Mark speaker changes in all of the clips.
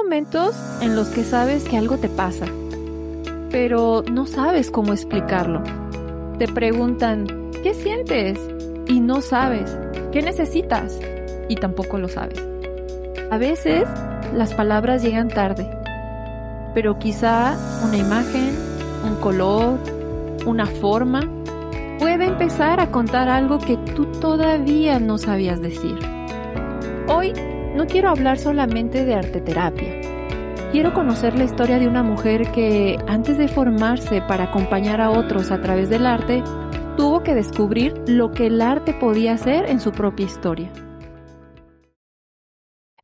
Speaker 1: momentos en los que sabes que algo te pasa, pero no sabes cómo explicarlo. Te preguntan, ¿qué sientes? Y no sabes. ¿Qué necesitas? Y tampoco lo sabes. A veces las palabras llegan tarde, pero quizá una imagen, un color, una forma puede empezar a contar algo que tú todavía no sabías decir. Hoy no quiero hablar solamente de arteterapia. Quiero conocer la historia de una mujer que, antes de formarse para acompañar a otros a través del arte, tuvo que descubrir lo que el arte podía hacer en su propia historia.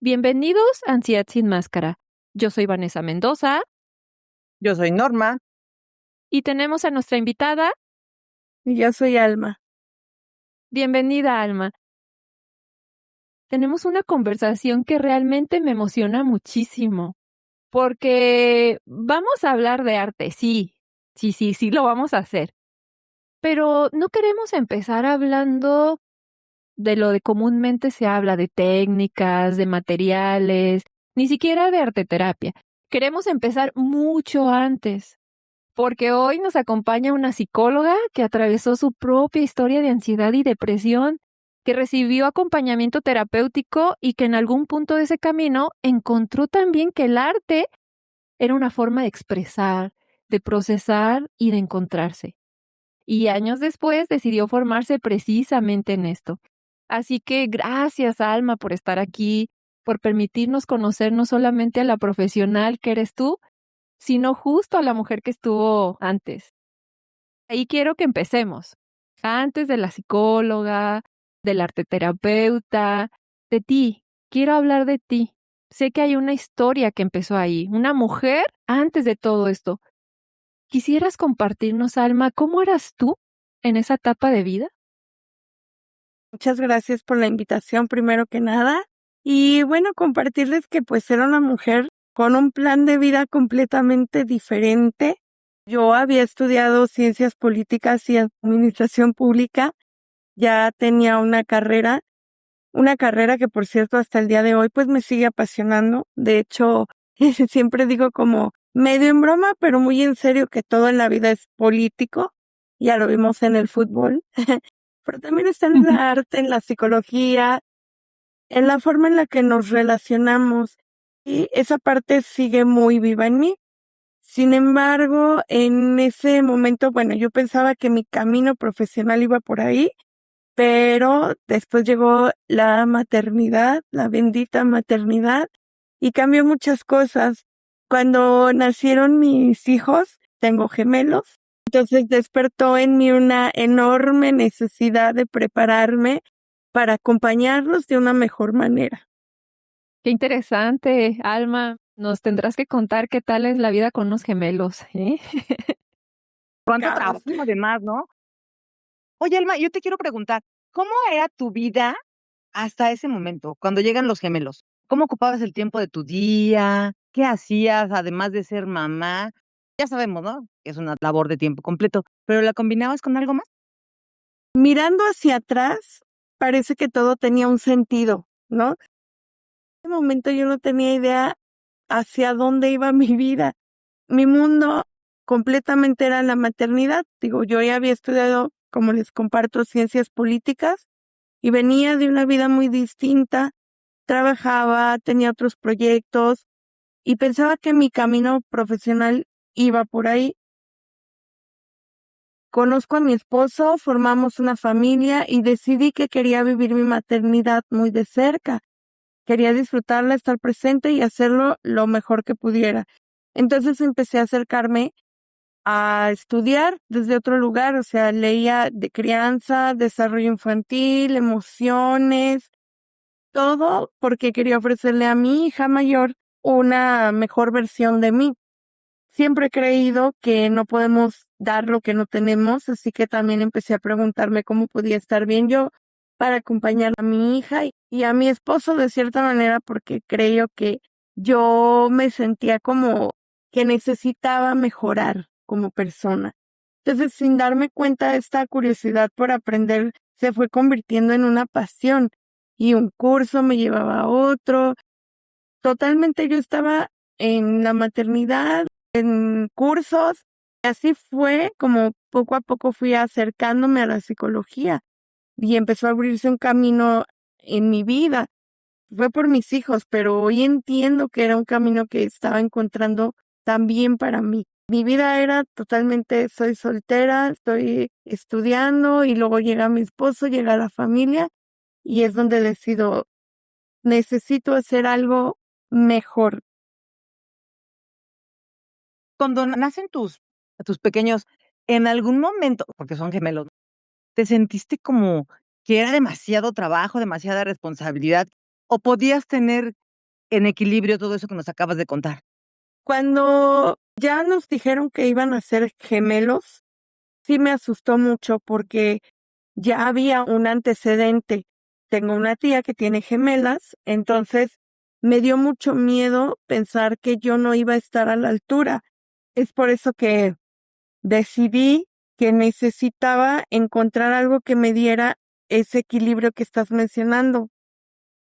Speaker 1: Bienvenidos a Ansiedad sin Máscara. Yo soy Vanessa Mendoza.
Speaker 2: Yo soy Norma.
Speaker 1: Y tenemos a nuestra invitada.
Speaker 3: Y yo soy Alma.
Speaker 1: Bienvenida, Alma. Tenemos una conversación que realmente me emociona muchísimo, porque vamos a hablar de arte, sí, lo vamos a hacer. Pero no queremos empezar hablando de lo que comúnmente se habla, de técnicas, de materiales, ni siquiera de arteterapia. Queremos empezar mucho antes, porque hoy nos acompaña una psicóloga que atravesó su propia historia de ansiedad y depresión, que recibió acompañamiento terapéutico y que en algún punto de ese camino encontró también que el arte era una forma de expresar, de procesar y de encontrarse. Y años después decidió formarse precisamente en esto. Así que gracias, Alma, por estar aquí, por permitirnos conocer no solamente a la profesional que eres tú, sino justo a la mujer que estuvo antes. Ahí quiero que empecemos. Antes de la psicóloga, del arteterapeuta, de ti. Quiero hablar de ti. Sé que hay una historia que empezó ahí, una mujer antes de todo esto. ¿Quisieras compartirnos, Alma, cómo eras tú en esa etapa de vida?
Speaker 3: Muchas gracias por la invitación, primero que nada. Y bueno, compartirles que pues era una mujer con un plan de vida completamente diferente. Yo había estudiado ciencias políticas y administración pública. Ya tenía una carrera que por cierto hasta el día de hoy pues me sigue apasionando. De hecho, siempre digo como medio en broma, pero muy en serio que todo en la vida es político. Ya lo vimos en el fútbol. Pero también está en el arte, en la psicología, en la forma en la que nos relacionamos. Y esa parte sigue muy viva en mí. Sin embargo, en ese momento, bueno, yo pensaba que mi camino profesional iba por ahí, pero después llegó la maternidad, la bendita maternidad, y cambió muchas cosas. Cuando nacieron mis hijos, tengo gemelos, entonces despertó en mí una enorme necesidad de prepararme para acompañarlos de una mejor manera.
Speaker 1: Qué interesante, Alma. Nos tendrás que contar qué tal es la vida con unos gemelos, ¿eh?
Speaker 2: ¿Cuánto
Speaker 3: Caos.
Speaker 2: trabajo además, no? Oye, Alma, yo te quiero preguntar, ¿cómo era tu vida hasta ese momento, cuando llegan los gemelos? ¿Cómo ocupabas el tiempo de tu día? ¿Qué hacías además de ser mamá? Ya sabemos, ¿no? Que es una labor de tiempo completo, pero ¿la combinabas con algo más?
Speaker 3: Mirando hacia atrás, parece que todo tenía un sentido, ¿no? En ese momento yo no tenía idea hacia dónde iba mi vida. Mi mundo completamente era la maternidad. Digo, yo ya había estudiado, como les comparto, ciencias políticas y venía de una vida muy distinta. Trabajaba, tenía otros proyectos y pensaba que mi camino profesional iba por ahí. Conozco a mi esposo, formamos una familia y decidí que quería vivir mi maternidad muy de cerca. Quería disfrutarla, estar presente y hacerlo lo mejor que pudiera. Entonces empecé a acercarme a estudiar desde otro lugar, o sea, leía de crianza, desarrollo infantil, emociones, todo porque quería ofrecerle a mi hija mayor una mejor versión de mí. Siempre he creído que no podemos dar lo que no tenemos, así que también empecé a preguntarme cómo podía estar bien yo para acompañar a mi hija y a mi esposo de cierta manera, porque creo que yo me sentía como que necesitaba mejorar como persona. Entonces, sin darme cuenta, esta curiosidad por aprender se fue convirtiendo en una pasión y un curso me llevaba a otro. totalmente yo estaba en la maternidad, en cursos. Así fue como poco a poco fui acercándome a la psicología y empezó a abrirse un camino en mi vida. Fue por mis hijos, pero hoy entiendo que era un camino que estaba encontrando también para mí. Mi vida era totalmente, soy soltera, estoy estudiando y luego llega mi esposo, llega la familia y es donde decido, necesito hacer algo mejor.
Speaker 2: Cuando nacen tus pequeños, en algún momento, porque son gemelos, ¿te sentiste como que era demasiado trabajo, demasiada responsabilidad, o podías tener en equilibrio todo eso que nos acabas de contar?
Speaker 3: Cuando ya nos dijeron que iban a ser gemelos, sí me asustó mucho porque ya había un antecedente. Tengo una tía que tiene gemelas, entonces me dio mucho miedo pensar que yo no iba a estar a la altura. Es por eso que decidí que necesitaba encontrar algo que me diera ese equilibrio que estás mencionando,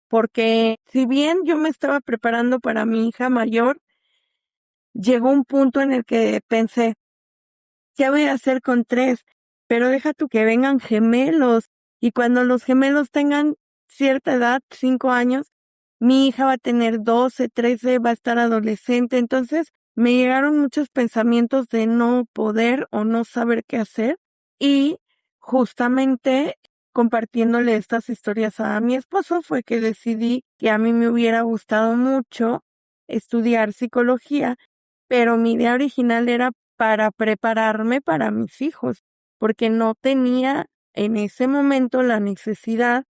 Speaker 3: porque si bien yo me estaba preparando para mi hija mayor, llegó un punto en el que pensé, ¿qué voy a hacer con 3? Pero deja tú que vengan gemelos. Y cuando los gemelos tengan cierta edad, 5 años, mi hija va a tener 12, 13, va a estar adolescente. Entonces me llegaron muchos pensamientos de no poder o no saber qué hacer. Y justamente compartiéndole estas historias a mi esposo fue que decidí que a mí me hubiera gustado mucho estudiar psicología, pero mi idea original era para prepararme para mis hijos, porque no tenía en ese momento la necesidad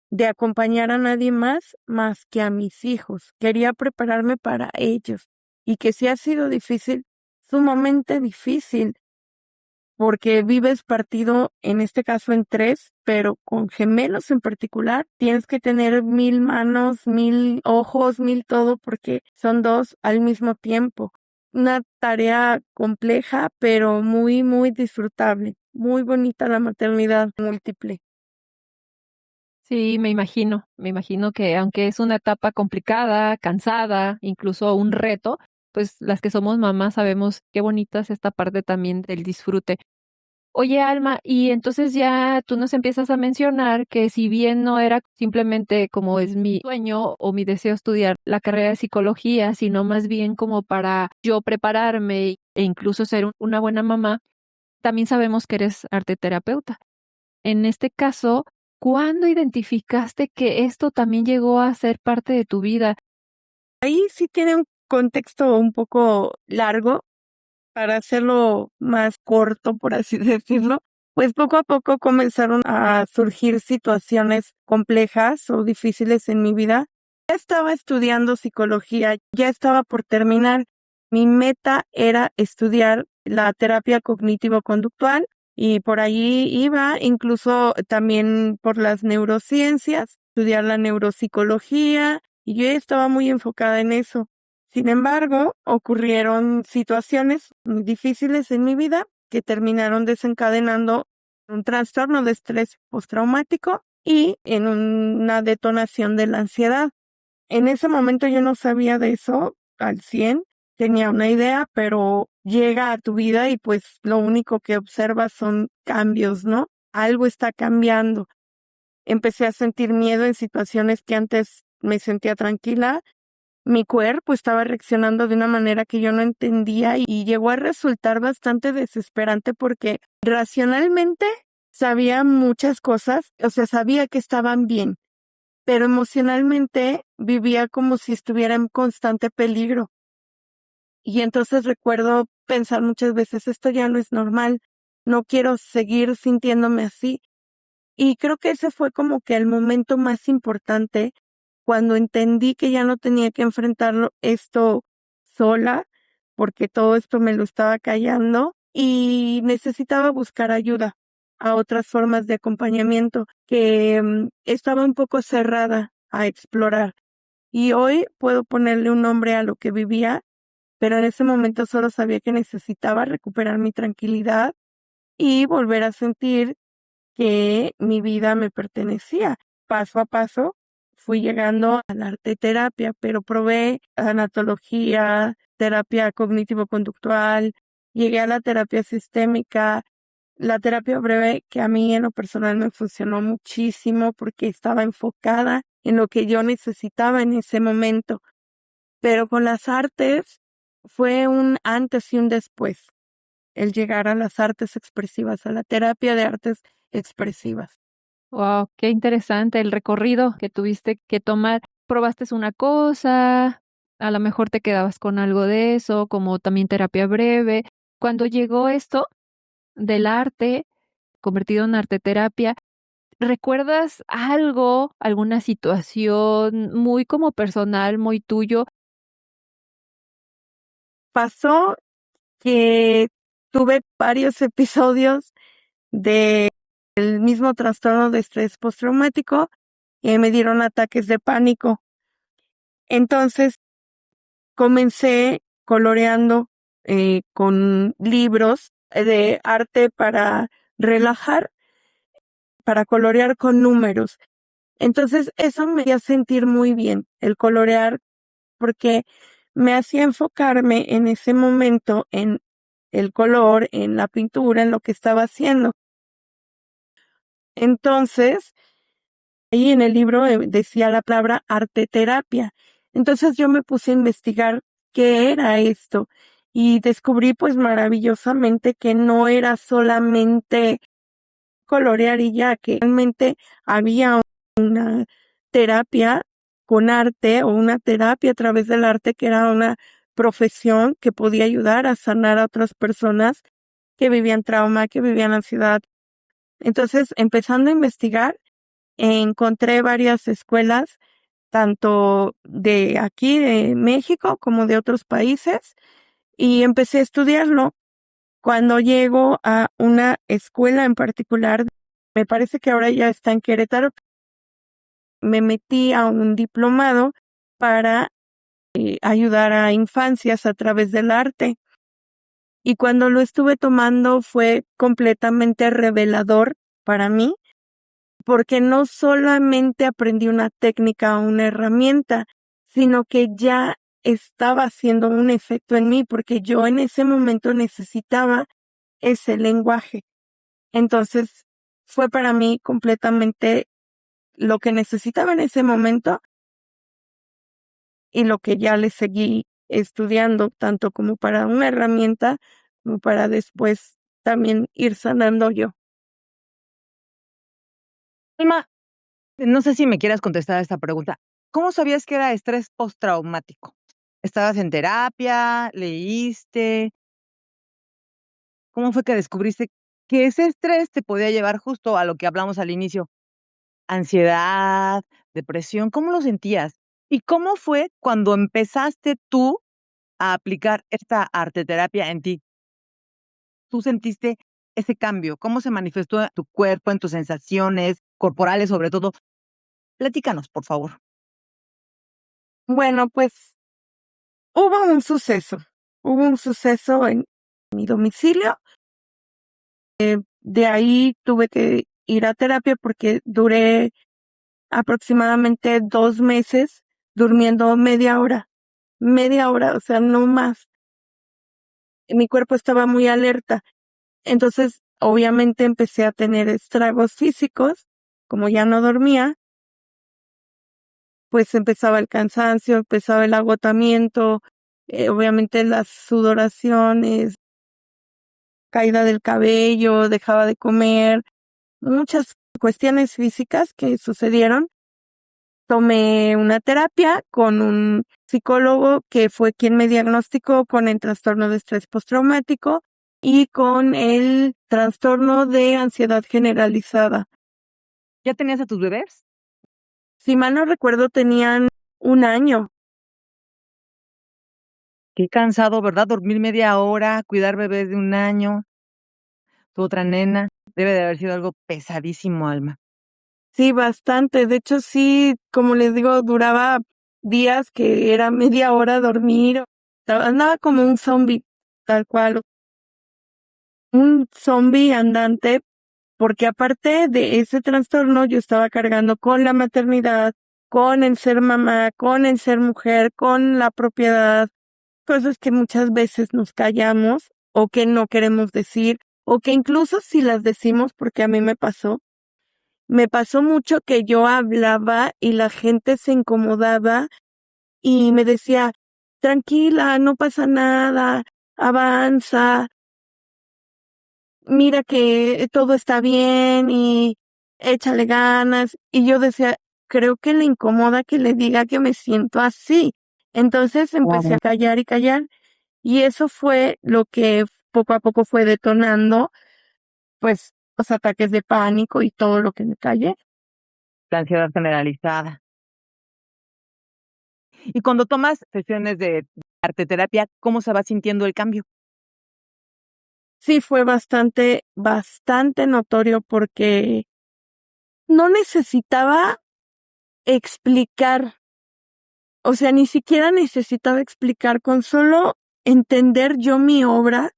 Speaker 3: de acompañar a nadie más que a mis hijos. Quería prepararme para ellos y que sí ha sido difícil, sumamente difícil, porque vives partido, en este caso en 3, pero con gemelos en particular, tienes que tener 1000 manos, 1000 ojos, 1000 todo, porque son 2 al mismo tiempo. Una tarea compleja, pero muy, muy disfrutable. Muy bonita la maternidad múltiple.
Speaker 1: Sí, me imagino que aunque es una etapa complicada, cansada, incluso un reto, pues las que somos mamás sabemos qué bonita es esta parte también del disfrute. Oye, Alma, y entonces ya tú nos empiezas a mencionar que si bien no era simplemente como es mi sueño o mi deseo estudiar la carrera de psicología, sino más bien como para yo prepararme e incluso ser una buena mamá, también sabemos que eres arteterapeuta. En este caso, ¿cuándo identificaste que esto también llegó a ser parte de tu vida?
Speaker 3: Ahí sí tiene un contexto un poco largo, para hacerlo más corto, por así decirlo, pues poco a poco comenzaron a surgir situaciones complejas o difíciles en mi vida. Ya estaba estudiando psicología, ya estaba por terminar. Mi meta era estudiar la terapia cognitivo-conductual y por allí iba, incluso también por las neurociencias, estudiar la neuropsicología y yo ya estaba muy enfocada en eso. Sin embargo, ocurrieron situaciones muy difíciles en mi vida que terminaron desencadenando un trastorno de estrés postraumático y en una detonación de la ansiedad. En ese momento yo no sabía de eso al 100, tenía una idea, pero llega a tu vida y pues lo único que observas son cambios, ¿no? Algo está cambiando. Empecé a sentir miedo en situaciones que antes me sentía tranquila. Mi cuerpo estaba reaccionando de una manera que yo no entendía y llegó a resultar bastante desesperante porque racionalmente sabía muchas cosas, o sea, sabía que estaban bien, pero emocionalmente vivía como si estuviera en constante peligro. Y entonces recuerdo pensar muchas veces, esto ya no es normal, no quiero seguir sintiéndome así. Y creo que ese fue como que el momento más importante cuando entendí que ya no tenía que enfrentarlo esto sola, porque todo esto me lo estaba callando y necesitaba buscar ayuda a otras formas de acompañamiento que estaba un poco cerrada a explorar. Y hoy puedo ponerle un nombre a lo que vivía, pero en ese momento solo sabía que necesitaba recuperar mi tranquilidad y volver a sentir que mi vida me pertenecía. Paso a paso fui llegando a la arteterapia, pero probé tanatología, terapia cognitivo-conductual, llegué a la terapia sistémica, la terapia breve, que a mí en lo personal me funcionó muchísimo porque estaba enfocada en lo que yo necesitaba en ese momento. Pero con las artes fue un antes y un después, el llegar a las artes expresivas, a la terapia de artes expresivas.
Speaker 1: Wow, qué interesante el recorrido que tuviste que tomar. Probaste una cosa, a lo mejor te quedabas con algo de eso, como también terapia breve. Cuando llegó esto del arte, convertido en arteterapia, ¿recuerdas algo, alguna situación muy como personal, muy tuyo?
Speaker 3: Pasó que tuve varios episodios del mismo trastorno de estrés postraumático y me dieron ataques de pánico. Entonces comencé coloreando con libros de arte para relajar, para colorear con números. Entonces eso me hacía sentir muy bien, el colorear, porque me hacía enfocarme en ese momento en el color, en la pintura, en lo que estaba haciendo. Entonces, ahí en el libro decía la palabra arteterapia. Entonces yo me puse a investigar qué era esto y descubrí pues maravillosamente que no era solamente colorear y ya, que realmente había una terapia con arte o una terapia a través del arte que era una profesión que podía ayudar a sanar a otras personas que vivían trauma, que vivían ansiedad. Entonces, empezando a investigar, encontré varias escuelas, tanto de aquí, de México, como de otros países, y empecé a estudiarlo. Cuando llego a una escuela en particular, me parece que ahora ya está en Querétaro, me metí a un diplomado para ayudar a infancias a través del arte. Y cuando lo estuve tomando fue completamente revelador para mí, porque no solamente aprendí una técnica o una herramienta, sino que ya estaba haciendo un efecto en mí, porque yo en ese momento necesitaba ese lenguaje. Entonces, fue para mí completamente lo que necesitaba en ese momento y lo que ya le seguí estudiando, tanto como para una herramienta, como para después también ir sanando yo.
Speaker 2: Alma, no sé si me quieras contestar esta pregunta. ¿Cómo sabías que era estrés postraumático? ¿Estabas en terapia? ¿Leíste? ¿Cómo fue que descubriste que ese estrés te podía llevar justo a lo que hablamos al inicio? Ansiedad, depresión, ¿cómo lo sentías? ¿Y cómo fue cuando empezaste tú a aplicar esta arteterapia en ti? ¿Tú sentiste ese cambio? ¿Cómo se manifestó en tu cuerpo, en tus sensaciones corporales, sobre todo? Platícanos, por favor.
Speaker 3: Bueno, pues hubo un suceso en mi domicilio. De ahí tuve que ir a terapia porque duré aproximadamente 2 meses durmiendo media hora, o sea, no más. Mi cuerpo estaba muy alerta. Entonces, obviamente empecé a tener estragos físicos, como ya no dormía, pues empezaba el cansancio, empezaba el agotamiento, obviamente las sudoraciones, caída del cabello, dejaba de comer, muchas cuestiones físicas que sucedieron. Tomé una terapia con un psicólogo que fue quien me diagnosticó con el trastorno de estrés postraumático y con el trastorno de ansiedad generalizada.
Speaker 2: ¿Ya tenías a tus bebés?
Speaker 3: Si mal no recuerdo, tenían 1 año.
Speaker 2: Qué cansado, ¿verdad? Dormir media hora, cuidar bebés de 1 año, tu otra nena. Debe de haber sido algo pesadísimo, Alma.
Speaker 3: Sí, bastante. De hecho, sí, como les digo, duraba días que era media hora dormir. Andaba como un zombie, tal cual. Un zombie andante, porque aparte de ese trastorno, yo estaba cargando con la maternidad, con el ser mamá, con el ser mujer, con la propiedad, cosas que muchas veces nos callamos o que no queremos decir, o que incluso si las decimos, porque a mí me pasó mucho que yo hablaba y la gente se incomodaba y me decía, tranquila, no pasa nada, avanza, mira que todo está bien y échale ganas. Y yo decía, creo que le incomoda que le diga que me siento así. Entonces empecé
Speaker 2: Claro.
Speaker 3: a callar y callar y eso fue lo que poco a poco fue detonando, pues, los ataques de pánico y todo lo que me callé.
Speaker 2: La ansiedad generalizada. Y cuando tomas sesiones de arteterapia, ¿cómo se va sintiendo el cambio?
Speaker 3: Sí, fue bastante notorio porque no necesitaba explicar, o sea, ni siquiera necesitaba explicar, con solo entender yo mi obra,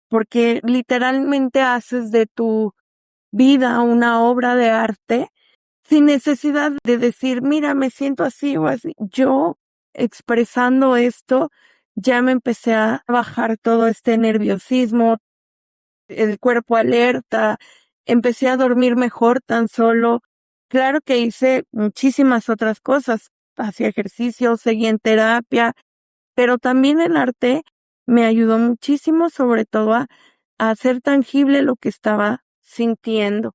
Speaker 3: porque literalmente haces de tu vida una obra de arte, sin necesidad de decir, mira, me siento así o así. Yo expresando esto, ya me empecé a bajar todo este nerviosismo, el cuerpo alerta, empecé a dormir mejor tan solo. Claro que hice muchísimas otras cosas, hacía ejercicio, seguía en terapia, pero también el arte me ayudó muchísimo, sobre todo a hacer tangible lo que estaba sintiendo.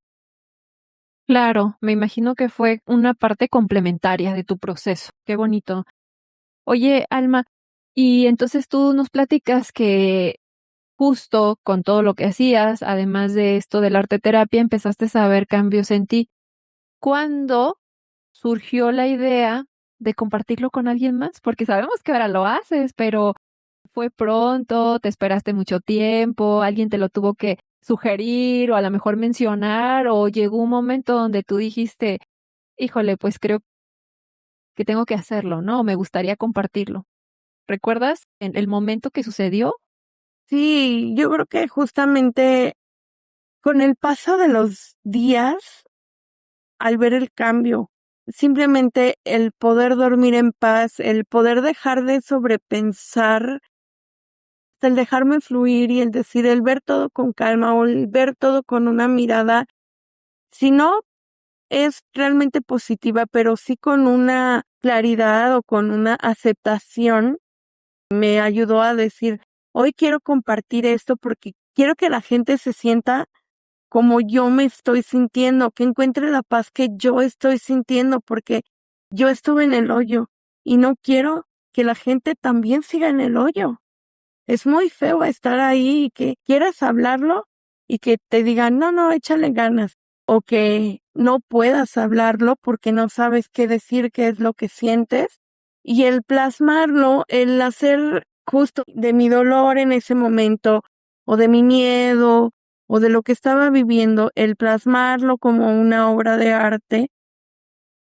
Speaker 1: Claro, me imagino que fue una parte complementaria de tu proceso. Qué bonito. Oye, Alma, y entonces tú nos platicas que justo con todo lo que hacías, además de esto del arte terapia, empezaste a ver cambios en ti. ¿Cuándo surgió la idea de compartirlo con alguien más? Porque sabemos que ahora lo haces, pero ¿fue pronto? ¿Te esperaste mucho tiempo? ¿Alguien te lo tuvo que sugerir o a lo mejor mencionar? ¿O llegó un momento donde tú dijiste, híjole, pues creo que tengo que hacerlo, ¿no? O me gustaría compartirlo? ¿Recuerdas en el momento que sucedió?
Speaker 3: Sí, yo creo que justamente con el paso de los días, al ver el cambio, simplemente el poder dormir en paz, el poder dejar de sobrepensar, el dejarme fluir y el decir, el ver todo con calma o el ver todo con una mirada, si no es realmente positiva, pero sí con una claridad o con una aceptación, me ayudó a decir, hoy quiero compartir esto porque quiero que la gente se sienta como yo me estoy sintiendo, que encuentre la paz que yo estoy sintiendo, porque yo estuve en el hoyo y no quiero que la gente también siga en el hoyo. Es muy feo estar ahí y que quieras hablarlo y que te digan, no, no, échale ganas, o que no puedas hablarlo porque no sabes qué decir, qué es lo que sientes, y el plasmarlo, el hacer justo de mi dolor en ese momento, o de mi miedo, o de lo que estaba viviendo, el plasmarlo como una obra de arte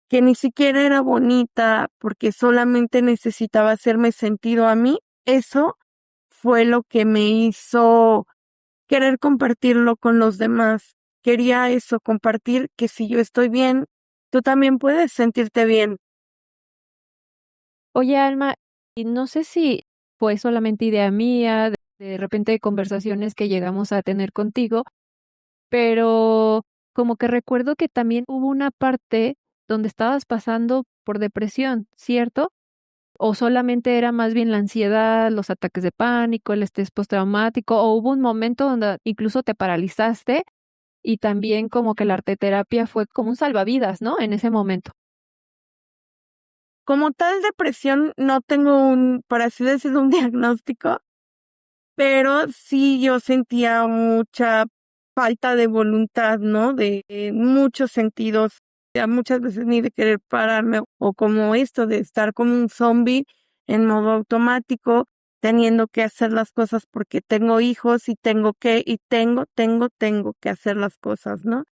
Speaker 3: que ni siquiera era bonita porque solamente necesitaba hacerme sentido a mí, eso fue lo que me hizo querer compartirlo con los demás. Quería eso, compartir que si yo estoy bien, tú también puedes sentirte bien.
Speaker 1: Oye, Alma, y no sé si fue solamente idea mía, de repente de conversaciones que llegamos a tener contigo, pero como que recuerdo que también hubo una parte donde estabas pasando por depresión, ¿cierto? ¿O solamente era más bien la ansiedad, los ataques de pánico, el estrés postraumático, o hubo un momento donde incluso te paralizaste y también como que la arteterapia fue como un salvavidas, ¿no? En ese momento.
Speaker 3: Como tal depresión, no tengo por así decirlo, un diagnóstico, pero sí yo sentía mucha falta de voluntad, ¿no? De muchos sentidos, ya muchas veces ni de querer pararme, o como esto de estar como un zombie en modo automático, teniendo que hacer las cosas porque tengo hijos y tengo que hacer las cosas, ¿no?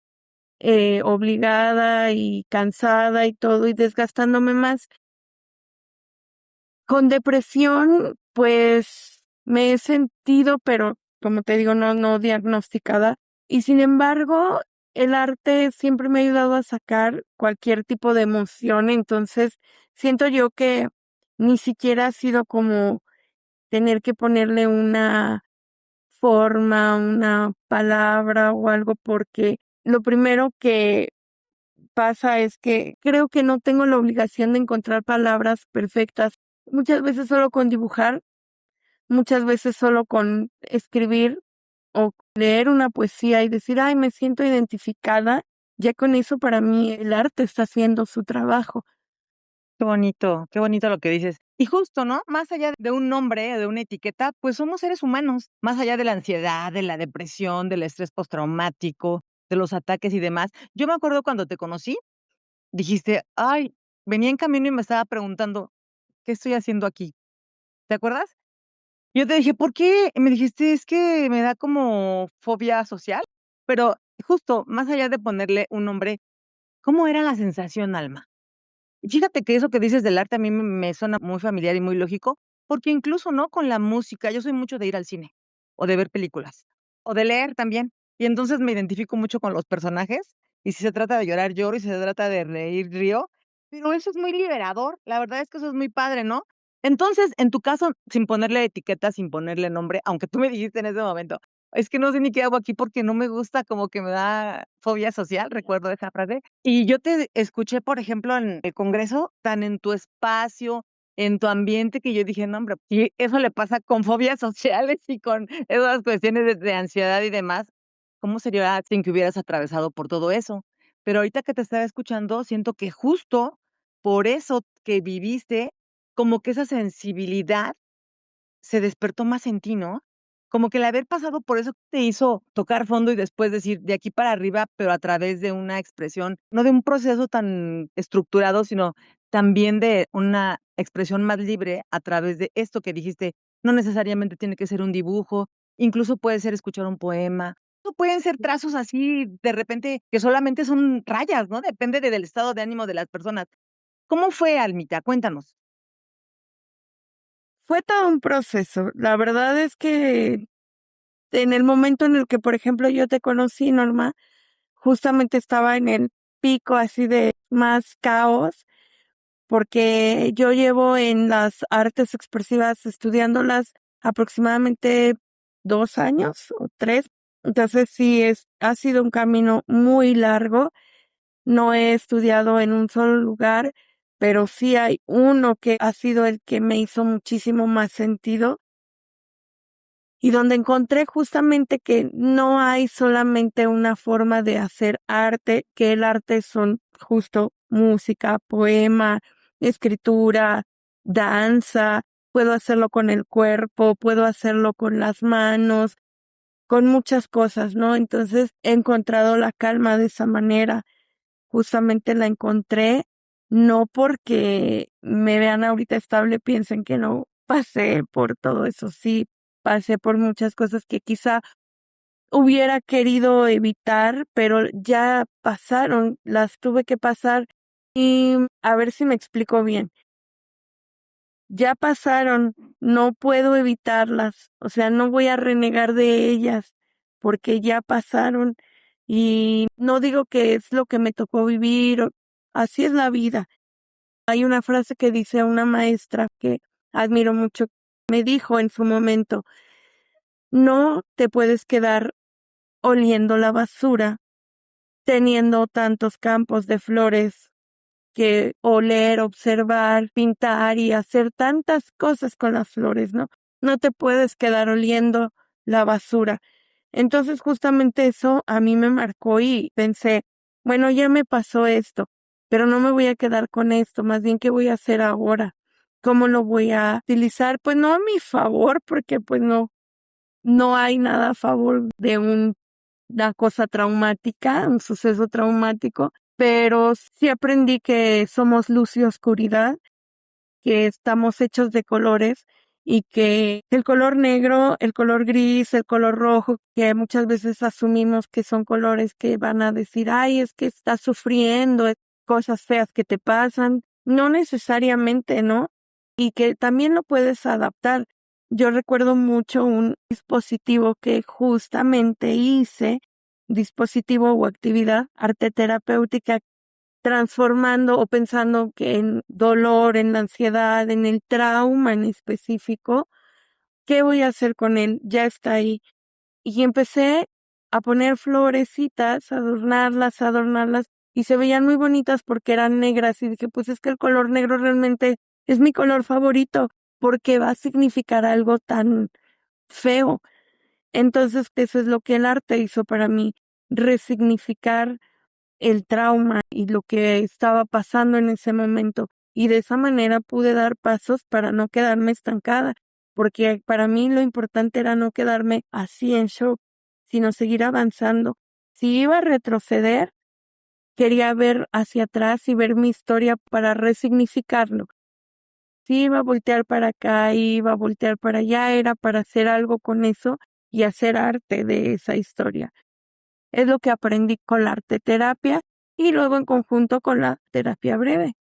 Speaker 3: Obligada y cansada y todo, y desgastándome más. Con depresión, pues me he sentido, pero como te digo, no diagnosticada. Y sin embargo, el arte siempre me ha ayudado a sacar cualquier tipo de emoción, entonces siento yo que ni siquiera ha sido como tener que ponerle una forma, una palabra o algo, porque lo primero que pasa es que creo que no tengo la obligación de encontrar palabras perfectas. Muchas veces solo con dibujar, muchas veces solo con escribir o leer una poesía y decir, ay, me siento identificada, ya con eso para mí el arte está haciendo su trabajo.
Speaker 2: Qué bonito lo que dices. Y justo, ¿no? Más allá de un nombre, de una etiqueta, pues somos seres humanos, más allá de la ansiedad, de la depresión, del estrés postraumático, de los ataques y demás. Yo me acuerdo cuando te conocí, dijiste, ay, venía en camino y me estaba preguntando, ¿qué estoy haciendo aquí? ¿Te acuerdas? Yo te dije, ¿por qué? Y me dijiste, es que me da como fobia social, pero justo, más allá de ponerle un nombre, ¿cómo era la sensación, Alma? Fíjate que eso que dices del arte a mí me suena muy familiar y muy lógico, porque incluso, ¿no? Con la música, yo soy mucho de ir al cine, o de ver películas, o de leer también. Y entonces me identifico mucho con los personajes, y si se trata de llorar, lloro, y si se trata de reír, río. Pero eso es muy liberador, la verdad es que eso es muy padre, ¿no? Entonces, en tu caso, sin ponerle etiqueta, sin ponerle nombre, aunque tú me dijiste en ese momento, es que no sé ni qué hago aquí porque no me gusta, como que me da fobia social, recuerdo esa frase. Y yo te escuché, por ejemplo, en el congreso, tan en tu espacio, en tu ambiente, que yo dije, no, hombre, y eso le pasa con fobias sociales y con esas cuestiones de ansiedad y demás, ¿cómo sería sin que hubieras atravesado por todo eso? Pero ahorita que te estaba escuchando, siento que justo por eso que viviste, como que esa sensibilidad se despertó más en ti, ¿no? Como que el haber pasado por eso te hizo tocar fondo y después decir de aquí para arriba, pero a través de una expresión, no de un proceso tan estructurado, sino también de una expresión más libre a través de esto que dijiste. No necesariamente tiene que ser un dibujo, incluso puede ser escuchar un poema, o pueden ser trazos así de repente que solamente son rayas, ¿no? Depende del estado de ánimo de las personas. ¿Cómo fue, Almita? Cuéntanos.
Speaker 3: Fue todo un proceso. La verdad es que en el momento en el que, por ejemplo, yo te conocí, Norma, justamente estaba en el pico así de más caos, porque yo llevo en las artes expresivas estudiándolas aproximadamente 2 años o 3. Entonces sí ha sido un camino muy largo. No he estudiado en un solo lugar, pero sí hay uno que ha sido el que me hizo muchísimo más sentido y donde encontré justamente que no hay solamente una forma de hacer arte, que el arte son justo música, poema, escritura, danza, puedo hacerlo con el cuerpo, puedo hacerlo con las manos, con muchas cosas, ¿no? Entonces he encontrado la calma de esa manera. Justamente la encontré, no porque me vean ahorita estable, piensen que no pasé por todo eso. Sí, pasé por muchas cosas que quizá hubiera querido evitar, pero ya pasaron, las tuve que pasar. Y a ver si me explico bien. Ya pasaron, no puedo evitarlas, o sea, no voy a renegar de ellas porque ya pasaron y no digo que es lo que me tocó vivir, así es la vida. Hay una frase que dice una maestra que admiro mucho, me dijo en su momento, no te puedes quedar oliendo la basura teniendo tantos campos de flores que oler, observar, pintar y hacer tantas cosas con las flores, ¿no? No te puedes quedar oliendo la basura. Entonces, justamente eso a mí me marcó y pensé, bueno, ya me pasó esto, pero no me voy a quedar con esto, más bien, ¿qué voy a hacer ahora? ¿Cómo lo voy a utilizar? Pues no a mi favor, porque pues no hay nada a favor de una cosa traumática, un suceso traumático, pero sí aprendí que somos luz y oscuridad, que estamos hechos de colores y que el color negro, el color gris, el color rojo, que muchas veces asumimos que son colores que van a decir, ay, es que estás sufriendo, cosas feas que te pasan, no necesariamente, ¿no? Y que también lo puedes adaptar. Yo recuerdo mucho un dispositivo que justamente hice dispositivo o actividad arte terapéutica, transformando o pensando que en dolor, en la ansiedad, en el trauma en específico, ¿qué voy a hacer con él? Ya está ahí. Y empecé a poner florecitas, adornarlas, y se veían muy bonitas porque eran negras, y dije, pues es que el color negro realmente es mi color favorito, porque va a significar algo tan feo. Entonces, eso es lo que el arte hizo para mí, resignificar el trauma y lo que estaba pasando en ese momento. Y de esa manera pude dar pasos para no quedarme estancada, porque para mí lo importante era no quedarme así en shock, sino seguir avanzando. Si iba a retroceder, quería ver hacia atrás y ver mi historia para resignificarlo. Si iba a voltear para acá, iba a voltear para allá, era para hacer algo con eso y hacer arte de esa historia. Es lo que aprendí con la arte terapia y luego en conjunto con la terapia breve.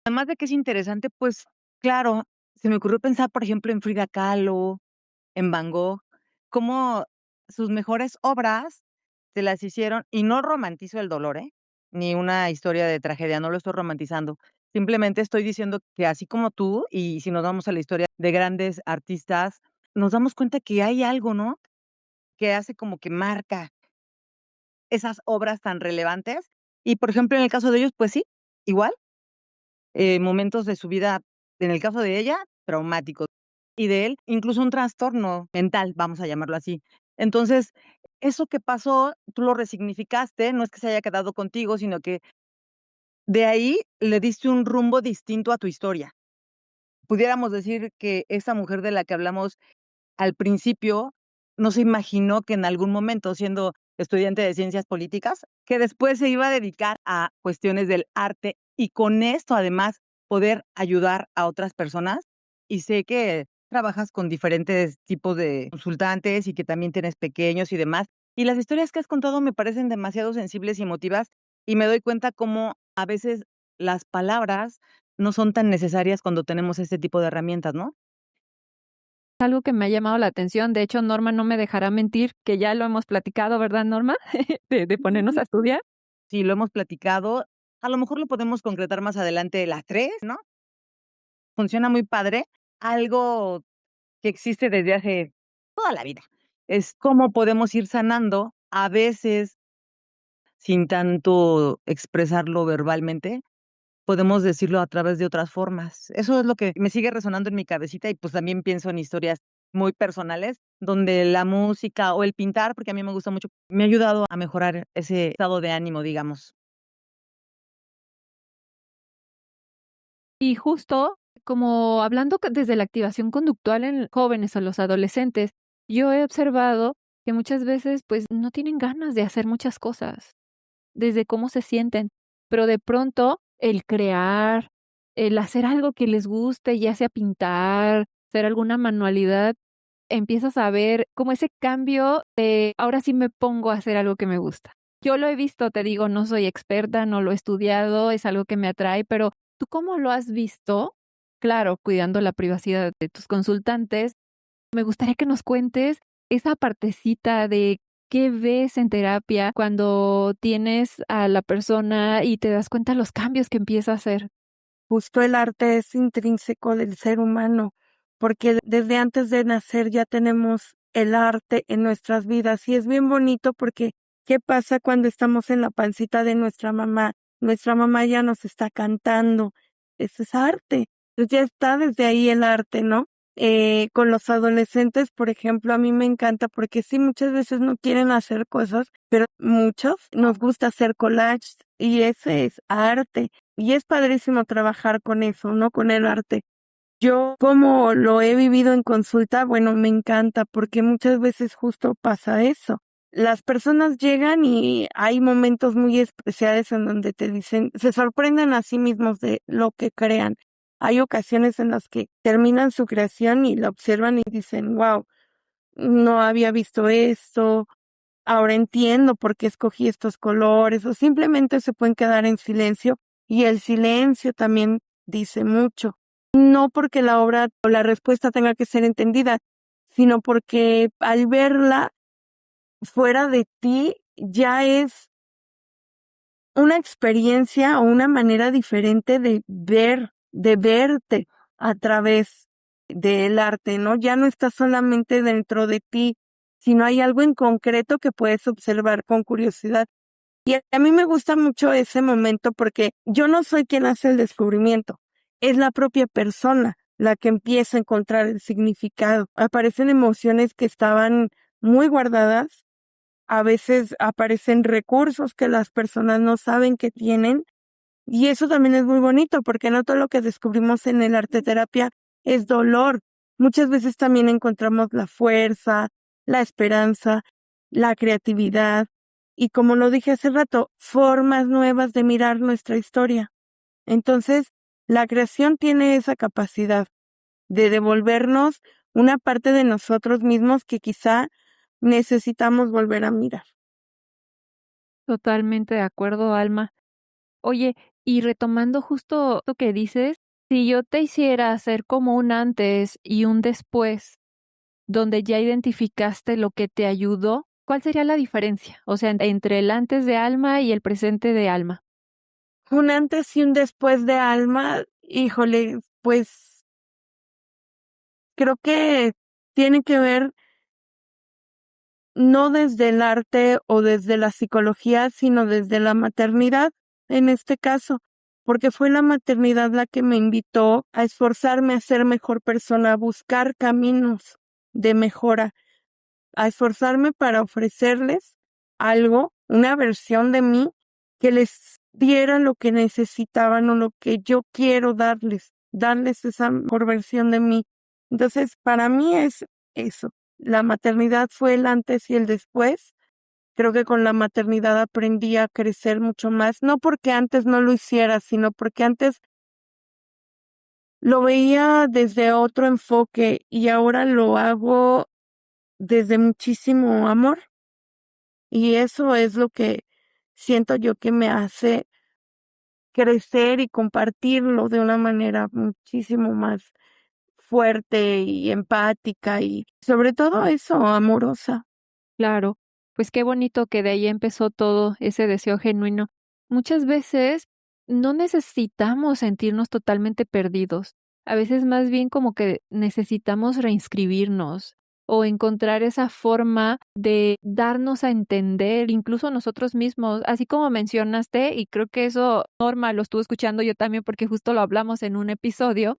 Speaker 2: Además de que es interesante, pues claro, se me ocurrió pensar, por ejemplo, en Frida Kahlo, en Van Gogh, cómo sus mejores obras se las hicieron, y no romantizo el dolor, ¿eh? Ni una historia de tragedia, no lo estoy romantizando. Simplemente estoy diciendo que así como tú, y si nos vamos a la historia de grandes artistas, nos damos cuenta que hay algo, ¿no? Que hace como que marca esas obras tan relevantes. Y, por ejemplo, en el caso de ellos, pues sí, igual, momentos de su vida, en el caso de ella, traumáticos, y de él, incluso un trastorno mental, vamos a llamarlo así. Entonces, eso que pasó, tú lo resignificaste, no es que se haya quedado contigo, sino que de ahí le diste un rumbo distinto a tu historia. Pudiéramos decir que esa mujer de la que hablamos al principio no se imaginó que en algún momento, siendo estudiante de ciencias políticas, que después se iba a dedicar a cuestiones del arte y con esto además poder ayudar a otras personas. Y sé que trabajas con diferentes tipos de consultantes y que también tienes pequeños y demás. Y las historias que has contado me parecen demasiado sensibles y emotivas, y me doy cuenta cómo a veces las palabras no son tan necesarias cuando tenemos este tipo de herramientas, ¿no?
Speaker 1: Algo que me ha llamado la atención, de hecho, Norma no me dejará mentir, que ya lo hemos platicado, ¿verdad, Norma? De ponernos a estudiar.
Speaker 2: Sí, lo hemos platicado. A lo mejor lo podemos concretar más adelante las 3, ¿no? Funciona muy padre. Algo que existe desde hace toda la vida. Es cómo podemos ir sanando, a veces sin tanto expresarlo verbalmente, podemos decirlo a través de otras formas. Eso es lo que me sigue resonando en mi cabecita, y pues también pienso en historias muy personales, donde la música o el pintar, porque a mí me gusta mucho, me ha ayudado a mejorar ese estado de ánimo, digamos.
Speaker 1: Y justo como hablando desde la activación conductual en jóvenes o los adolescentes, yo he observado que muchas veces pues no tienen ganas de hacer muchas cosas, desde cómo se sienten, pero de pronto el crear, el hacer algo que les guste, ya sea pintar, hacer alguna manualidad, empiezas a ver como ese cambio de ahora sí me pongo a hacer algo que me gusta. Yo lo he visto, te digo, no soy experta, no lo he estudiado, es algo que me atrae, pero ¿tú cómo lo has visto? Claro, cuidando la privacidad de tus consultantes. Me gustaría que nos cuentes esa partecita de qué ves en terapia cuando tienes a la persona y te das cuenta los cambios que empieza a hacer.
Speaker 3: Justo el arte es intrínseco del ser humano, porque desde antes de nacer ya tenemos el arte en nuestras vidas y es bien bonito porque ¿qué pasa cuando estamos en la pancita de nuestra mamá? Nuestra mamá ya nos está cantando, eso es arte, entonces ya está desde ahí el arte, ¿no? Con los adolescentes, por ejemplo, a mí me encanta porque sí, muchas veces no quieren hacer cosas, pero muchos nos gusta hacer collages y ese es arte. Y es padrísimo trabajar con eso, ¿no? Con el arte. Yo, como lo he vivido en consulta, bueno, me encanta porque muchas veces justo pasa eso. Las personas llegan y hay momentos muy especiales en donde te dicen, se sorprenden a sí mismos de lo que crean. Hay ocasiones en las que terminan su creación y la observan y dicen, wow, no había visto esto, ahora entiendo por qué escogí estos colores, o simplemente se pueden quedar en silencio, y el silencio también dice mucho. No porque la obra o la respuesta tenga que ser entendida, sino porque al verla fuera de ti ya es una experiencia o una manera diferente de verte a través del arte, ¿no? Ya no está solamente dentro de ti, sino hay algo en concreto que puedes observar con curiosidad. Y a mí me gusta mucho ese momento porque yo no soy quien hace el descubrimiento, es la propia persona la que empieza a encontrar el significado. Aparecen emociones que estaban muy guardadas, a veces aparecen recursos que las personas no saben que tienen, y eso también es muy bonito porque no todo lo que descubrimos en el arte terapia es dolor. Muchas veces también encontramos la fuerza, la esperanza, la creatividad y, como lo dije hace rato, formas nuevas de mirar nuestra historia. Entonces, la creación tiene esa capacidad de devolvernos una parte de nosotros mismos que quizá necesitamos volver a mirar.
Speaker 1: Totalmente de acuerdo, Alma. Oye, y retomando justo lo que dices, si yo te hiciera hacer como un antes y un después, donde ya identificaste lo que te ayudó, ¿cuál sería la diferencia? O sea, entre el antes de Alma y el presente de Alma.
Speaker 3: Un antes y un después de Alma, híjole, pues creo que tiene que ver no desde el arte o desde la psicología, sino desde la maternidad, en este caso, porque fue la maternidad la que me invitó a esforzarme a ser mejor persona, a buscar caminos de mejora, a esforzarme para ofrecerles algo, una versión de mí que les diera lo que necesitaban o lo que yo quiero darles esa mejor versión de mí. Entonces, para mí es eso. La maternidad fue el antes y el después. Creo que con la maternidad aprendí a crecer mucho más, no porque antes no lo hiciera, sino porque antes lo veía desde otro enfoque y ahora lo hago desde muchísimo amor. Y eso es lo que siento yo que me hace crecer y compartirlo de una manera muchísimo más fuerte y empática y sobre todo eso, amorosa.
Speaker 1: Claro, pues qué bonito que de ahí empezó todo ese deseo genuino. Muchas veces no necesitamos sentirnos totalmente perdidos. A veces más bien como que necesitamos reinscribirnos o encontrar esa forma de darnos a entender, incluso nosotros mismos, así como mencionaste, y creo que eso, Norma, lo estuvo escuchando yo también porque justo lo hablamos en un episodio,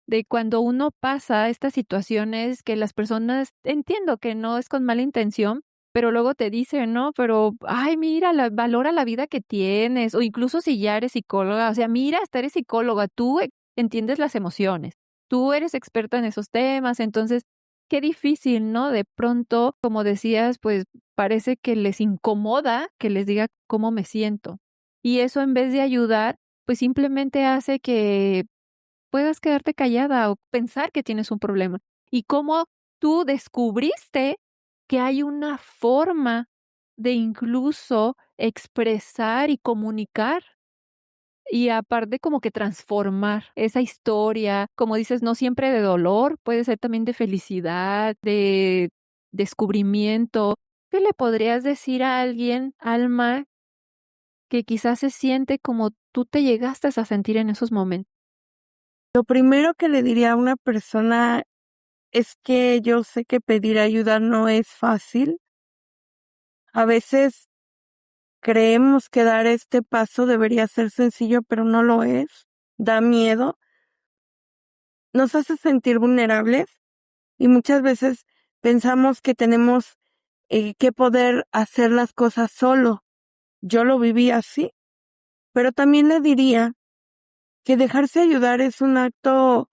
Speaker 1: de cuando uno pasa estas situaciones que las personas, entiendo que no es con mala intención, pero luego te dicen, ¿no? Pero, ay, mira, valora la vida que tienes, o incluso si ya eres psicóloga, o sea, mira, hasta eres psicóloga, tú entiendes las emociones, tú eres experta en esos temas, entonces, qué difícil, ¿no? De pronto, como decías, pues parece que les incomoda que les diga cómo me siento. Y eso en vez de ayudar, pues simplemente hace que puedas quedarte callada o pensar que tienes un problema. Y cómo tú descubriste que hay una forma de incluso expresar y comunicar y aparte como que transformar esa historia, como dices, no siempre de dolor, puede ser también de felicidad, de descubrimiento. ¿Qué le podrías decir a alguien, Alma, que quizás se siente como tú te llegaste a sentir en esos momentos?
Speaker 3: Lo primero que le diría a una persona es que yo sé que pedir ayuda no es fácil. A veces creemos que dar este paso debería ser sencillo, pero no lo es. Da miedo, nos hace sentir vulnerables y muchas veces pensamos que tenemos que poder hacer las cosas solo. Yo lo viví así, pero también le diría que dejarse ayudar es un acto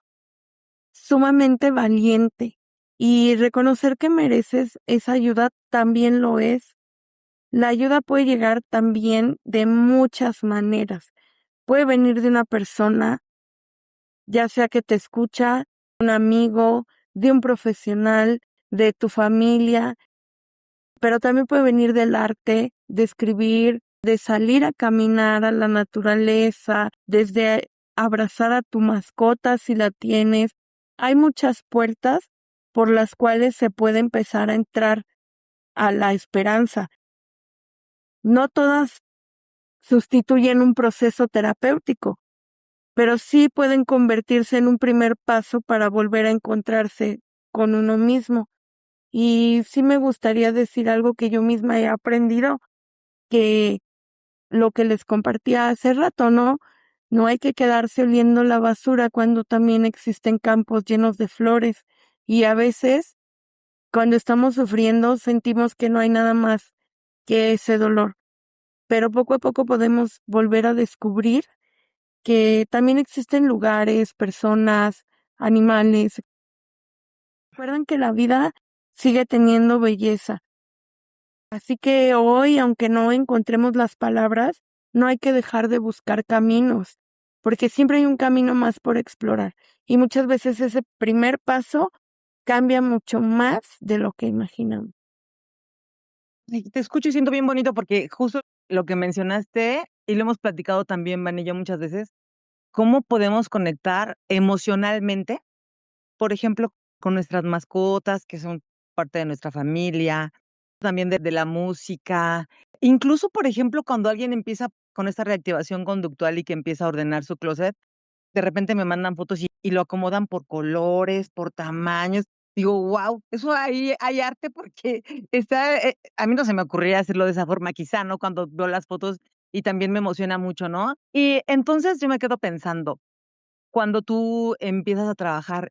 Speaker 3: sumamente valiente y reconocer que mereces esa ayuda también lo es. La ayuda puede llegar también de muchas maneras. Puede venir de una persona, ya sea que te escucha, un amigo, de un profesional, de tu familia, pero también puede venir del arte, de escribir, de salir a caminar a la naturaleza, desde abrazar a tu mascota si la tienes. Hay muchas puertas por las cuales se puede empezar a entrar a la esperanza. No todas sustituyen un proceso terapéutico, pero sí pueden convertirse en un primer paso para volver a encontrarse con uno mismo. Y sí me gustaría decir algo que yo misma he aprendido, que lo que les compartía hace rato, ¿no? No hay que quedarse oliendo la basura cuando también existen campos llenos de flores. Y a veces, cuando estamos sufriendo, sentimos que no hay nada más que ese dolor. Pero poco a poco podemos volver a descubrir que también existen lugares, personas, animales. Recuerden que la vida sigue teniendo belleza. Así que hoy, aunque no encontremos las palabras, no hay que dejar de buscar caminos, porque siempre hay un camino más por explorar. Y muchas veces ese primer paso cambia mucho más de lo que imaginamos.
Speaker 2: Ay, te escucho y siento bien bonito porque justo lo que mencionaste, y lo hemos platicado también, Van y yo muchas veces, cómo podemos conectar emocionalmente, por ejemplo, con nuestras mascotas, que son parte de nuestra familia, también de la música. Incluso, por ejemplo, cuando alguien empieza con esta reactivación conductual y que empieza a ordenar su closet, de repente me mandan fotos y lo acomodan por colores, por tamaños. Digo, wow, eso ahí hay arte porque está, a mí no se me ocurriría hacerlo de esa forma, quizá, ¿no? Cuando veo las fotos y también me emociona mucho, ¿no? Y entonces yo me quedo pensando, cuando tú empiezas a trabajar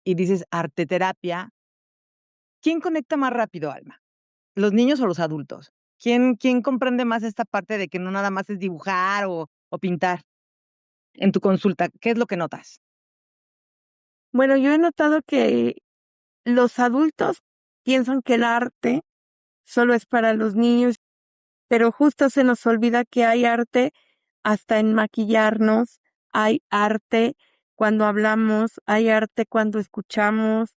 Speaker 2: y dices arte terapia, ¿quién conecta más rápido, Alma? ¿Los niños o los adultos? ¿Quién comprende más esta parte de que no nada más es dibujar o pintar en tu consulta? ¿Qué es lo que notas?
Speaker 3: Bueno, yo he notado que los adultos piensan que el arte solo es para los niños, pero justo se nos olvida que hay arte hasta en maquillarnos, hay arte cuando hablamos, hay arte cuando escuchamos,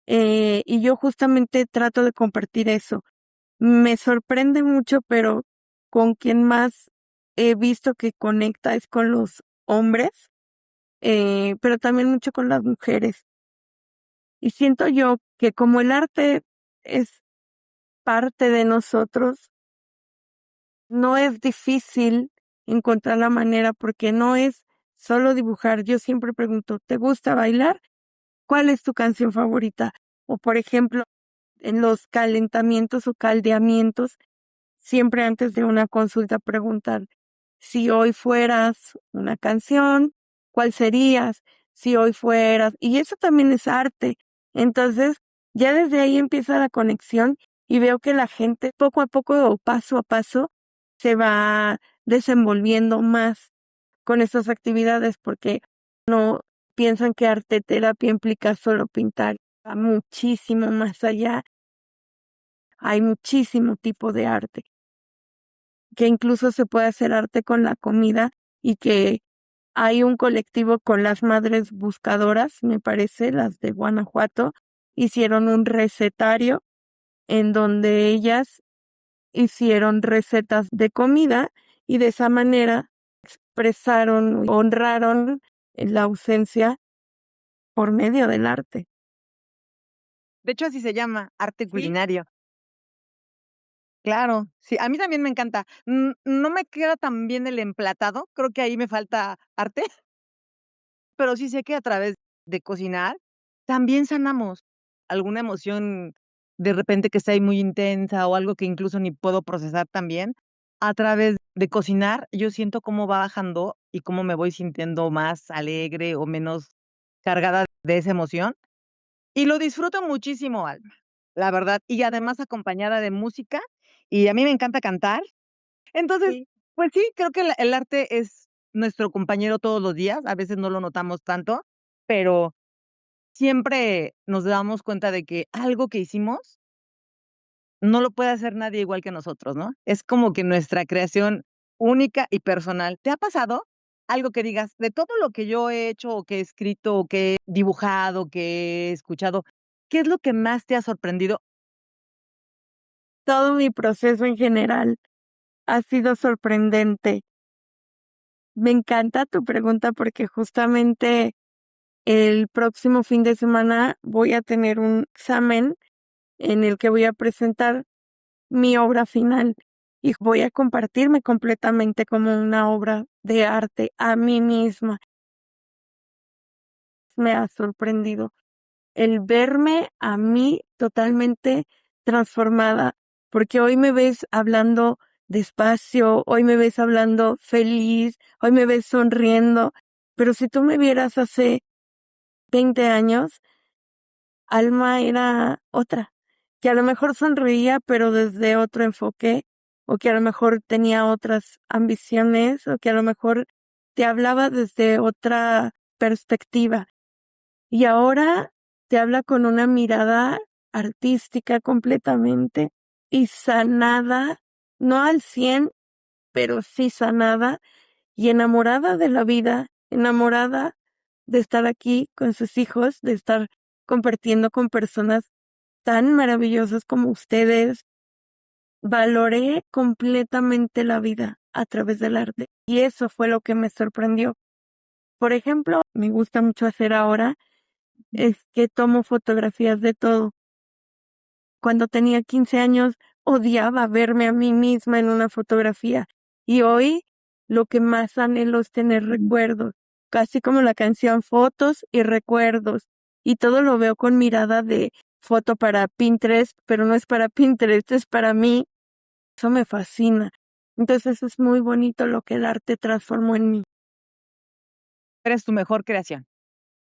Speaker 3: y yo justamente trato de compartir eso. Me sorprende mucho, pero con quien más he visto que conecta es con los hombres, pero también mucho con las mujeres. Y siento yo que como el arte es parte de nosotros, no es difícil encontrar la manera porque no es solo dibujar. Yo siempre pregunto, ¿te gusta bailar? ¿Cuál es tu canción favorita? O por ejemplo, en los calentamientos o caldeamientos, siempre antes de una consulta preguntar, si hoy fueras una canción, ¿cuál serías? Si hoy fueras, y eso también es arte. Entonces, ya desde ahí empieza la conexión y veo que la gente poco a poco o paso a paso se va desenvolviendo más con estas actividades porque no piensan que arte terapia implica solo pintar, va muchísimo más allá. Hay muchísimo tipo de arte, que incluso se puede hacer arte con la comida y que hay un colectivo con las madres buscadoras, me parece, las de Guanajuato, hicieron un recetario en donde ellas hicieron recetas de comida y de esa manera expresaron, honraron la ausencia por medio del arte.
Speaker 2: De hecho, así se llama, arte
Speaker 3: Sí.
Speaker 2: culinario. Claro, sí, a mí también me encanta. No me queda tan bien el emplatado, creo que ahí me falta arte, pero sí sé que a través de cocinar también sanamos alguna emoción de repente que está ahí muy intensa o algo que incluso ni puedo procesar también. A través de cocinar, yo siento cómo va bajando y cómo me voy sintiendo más alegre o menos cargada de esa emoción. Y lo disfruto muchísimo, Alma, la verdad, y además acompañada de música, y a mí me encanta cantar. Entonces,
Speaker 3: Sí.
Speaker 2: pues sí, creo que el arte es nuestro compañero todos los días, a veces no lo notamos tanto, pero siempre nos damos cuenta de que algo que hicimos no lo puede hacer nadie igual que nosotros, ¿no? Es como que nuestra creación única y personal. ¿Te ha pasado algo que digas, de todo lo que yo he hecho, o que he escrito, o que he dibujado, que he escuchado, qué es lo que más te ha sorprendido?
Speaker 3: Todo mi proceso en general ha sido sorprendente. Me encanta tu pregunta porque justamente el próximo fin de semana voy a tener un examen en el que voy a presentar mi obra final y voy a compartirme completamente como una obra de arte a mí misma. Me ha sorprendido el verme a mí totalmente transformada, porque hoy me ves hablando despacio, hoy me ves hablando feliz, hoy me ves sonriendo, pero si tú me vieras hace 20 años, Alma era otra, que a lo mejor sonreía, pero desde otro enfoque, o que a lo mejor tenía otras ambiciones, o que a lo mejor te hablaba desde otra perspectiva. Y ahora te habla con una mirada artística completamente y sanada, no al 100, pero sí sanada y enamorada de la vida, enamorada de estar aquí con sus hijos, de estar compartiendo con personas tan maravillosas como ustedes. Valoré completamente la vida a través del arte y eso fue lo que me sorprendió. Por ejemplo, me gusta mucho hacer ahora es que tomo fotografías de todo. Cuando tenía 15 años odiaba verme a mí misma en una fotografía y hoy lo que más anhelo es tener recuerdos, casi como la canción Fotos y Recuerdos, y todo lo veo con mirada de foto para Pinterest, pero no es para Pinterest, es para mí. Eso me fascina. Entonces es muy bonito lo que el arte transformó en mí.
Speaker 2: Eres tu mejor creación.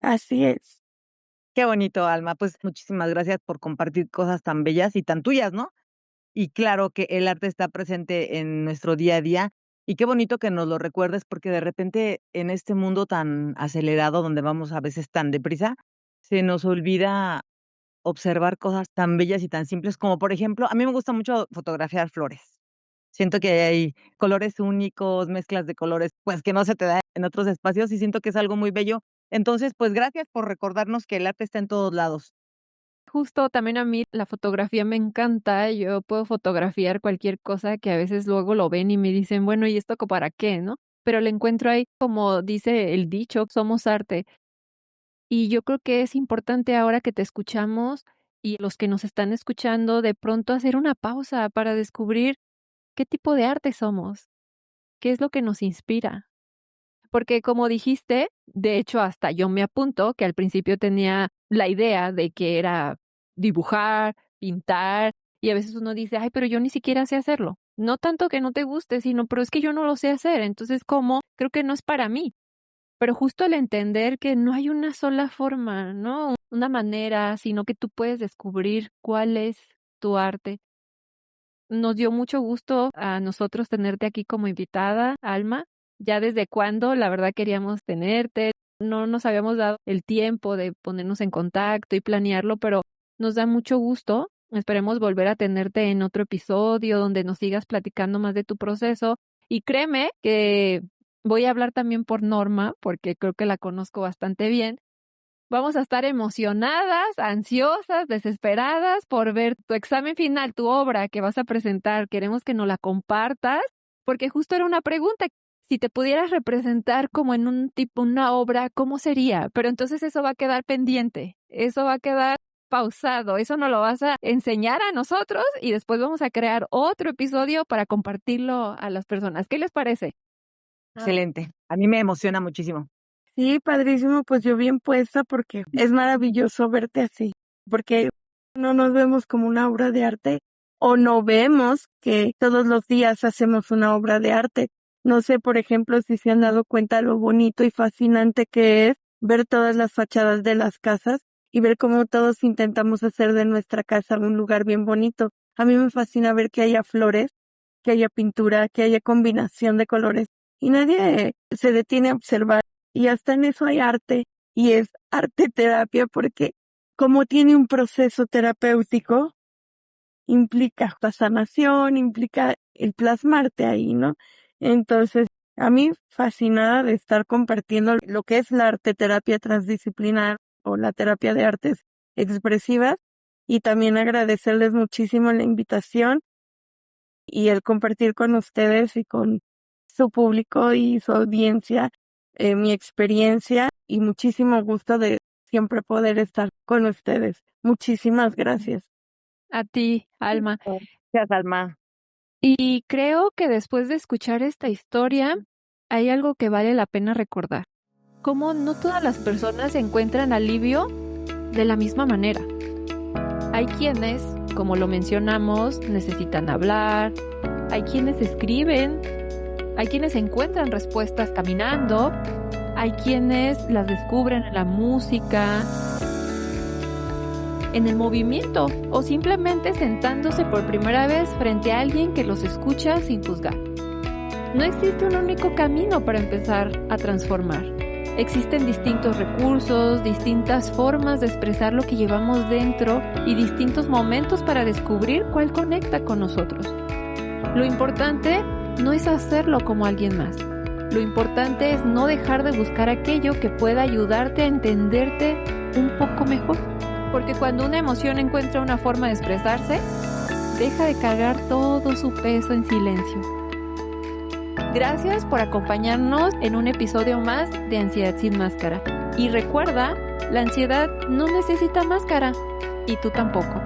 Speaker 3: Así es.
Speaker 2: Qué bonito, Alma. Pues muchísimas gracias por compartir cosas tan bellas y tan tuyas, ¿no? Y claro que el arte está presente en nuestro día a día. Y qué bonito que nos lo recuerdes, porque de repente en este mundo tan acelerado, donde vamos a veces tan deprisa, se nos olvida observar cosas tan bellas y tan simples como, por ejemplo, a mí me gusta mucho fotografiar flores. Siento que hay colores únicos, mezclas de colores, pues, que no se te da en otros espacios, y siento que es algo muy bello. Entonces, pues, gracias por recordarnos que el arte está en todos lados.
Speaker 1: Justo también a mí la fotografía me encanta, yo puedo fotografiar cualquier cosa que a veces luego lo ven y me dicen, bueno, ¿y esto para qué, no? Pero le encuentro ahí, como dice el dicho, somos arte. Y yo creo que es importante ahora que te escuchamos y los que nos están escuchando, de pronto hacer una pausa para descubrir qué tipo de arte somos, qué es lo que nos inspira. Porque como dijiste, de hecho, hasta yo me apunto que al principio tenía la idea de que era dibujar, pintar, y a veces uno dice, ay, pero yo ni siquiera sé hacerlo. No tanto que no te guste, sino, pero es que yo no lo sé hacer. Entonces, ¿cómo? Creo que no es para mí. Pero justo el entender que no hay una sola forma, ¿no? Una manera, sino que tú puedes descubrir cuál es tu arte. Nos dio mucho gusto a nosotros tenerte aquí como invitada, Alma. Ya desde cuándo, la verdad, queríamos tenerte. No nos habíamos dado el tiempo de ponernos en contacto y planearlo, pero nos da mucho gusto. Esperemos volver a tenerte en otro episodio donde nos sigas platicando más de tu proceso. Y créeme que voy a hablar también por Norma, porque creo que la conozco bastante bien. Vamos a estar emocionadas, ansiosas, desesperadas por ver tu examen final, tu obra que vas a presentar. Queremos que nos la compartas, porque justo era una pregunta. Si te pudieras representar como en un tipo, una obra, ¿cómo sería? Pero entonces eso va a quedar pendiente, eso va a quedar pausado, eso nos lo vas a enseñar a nosotros y después vamos a crear otro episodio para compartirlo a las personas. ¿Qué les parece?
Speaker 2: Excelente. A mí me emociona muchísimo.
Speaker 3: Sí, padrísimo, pues yo bien puesta porque es maravilloso verte así, porque no nos vemos como una obra de arte o no vemos que todos los días hacemos una obra de arte. No sé, por ejemplo, si se han dado cuenta lo bonito y fascinante que es ver todas las fachadas de las casas y ver cómo todos intentamos hacer de nuestra casa un lugar bien bonito. A mí me fascina ver que haya flores, que haya pintura, que haya combinación de colores y nadie se detiene a observar y hasta en eso hay arte y es arte terapia porque como tiene un proceso terapéutico, implica la sanación, implica el plasmarte ahí, ¿no? Entonces, a mí fascinada de estar compartiendo lo que es la arte terapia transdisciplinar o la terapia de artes expresivas y también agradecerles muchísimo la invitación y el compartir con ustedes y con su público y su audiencia mi experiencia y muchísimo gusto de siempre poder estar con ustedes. Muchísimas gracias.
Speaker 1: A ti, Alma.
Speaker 2: Gracias, Alma.
Speaker 1: Y creo que después de escuchar esta historia, hay algo que vale la pena recordar. Cómo no todas las personas encuentran alivio de la misma manera. Hay quienes, como lo mencionamos, necesitan hablar, hay quienes escriben, hay quienes encuentran respuestas caminando, hay quienes las descubren en la música, en el movimiento o simplemente sentándose por primera vez frente a alguien que los escucha sin juzgar. No existe un único camino para empezar a transformar. Existen distintos recursos, distintas formas de expresar lo que llevamos dentro y distintos momentos para descubrir cuál conecta con nosotros. Lo importante no es hacerlo como alguien más. Lo importante es no dejar de buscar aquello que pueda ayudarte a entenderte un poco mejor. Porque cuando una emoción encuentra una forma de expresarse, deja de cargar todo su peso en silencio. Gracias por acompañarnos en un episodio más de Ansiedad sin Máscara. Y recuerda, la ansiedad no necesita máscara, y tú tampoco.